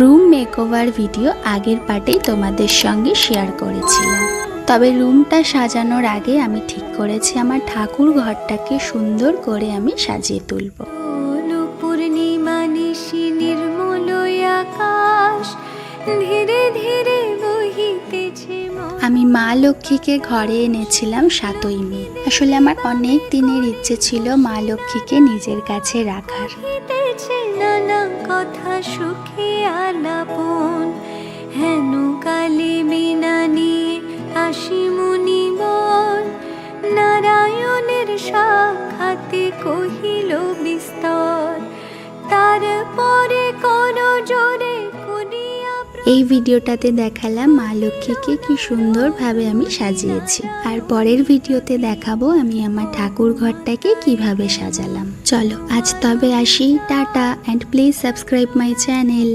Room makeover video আগের পার্টেই তোমাদের সঙ্গে শেয়ার করেছিলাম। তবে রুমটা সাজানোর আগে আমি ঠিক করেছি আমার ঠাকুর ঘরটাকে সুন্দর করে আমি সাজিয়ে তুলব। পূর্ণিমা নিশি নির্মল আকাশ ধীরে ধীরে বহিতেছে। আমি মা লক্ষ্মীকে ঘরে এনেছিলাম 7ই মে। আসলে আমার অনেক দিনের ইচ্ছে ছিল মা লক্ষ্মীকে নিজের কাছে রাখার। নানা কথা সুখে আলাপন হেন কালে বিনা নিয়ে আসি মুনিবন নারায়ণের সাক্ষাতে কহিল বিস্তর তারপরে কোন জোরে করিয়া। এই ভিডিওটাতে দেখালাম মা লক্ষ্মীকে কি সুন্দরভাবে আমি সাজিয়েছি, আর পরের ভিডিওতে দেখাবো আমি আমার ঠাকুর ঘরটাকে কিভাবে সাজালাম। চলো আজ তবে আসি, tata, and please subscribe my channel.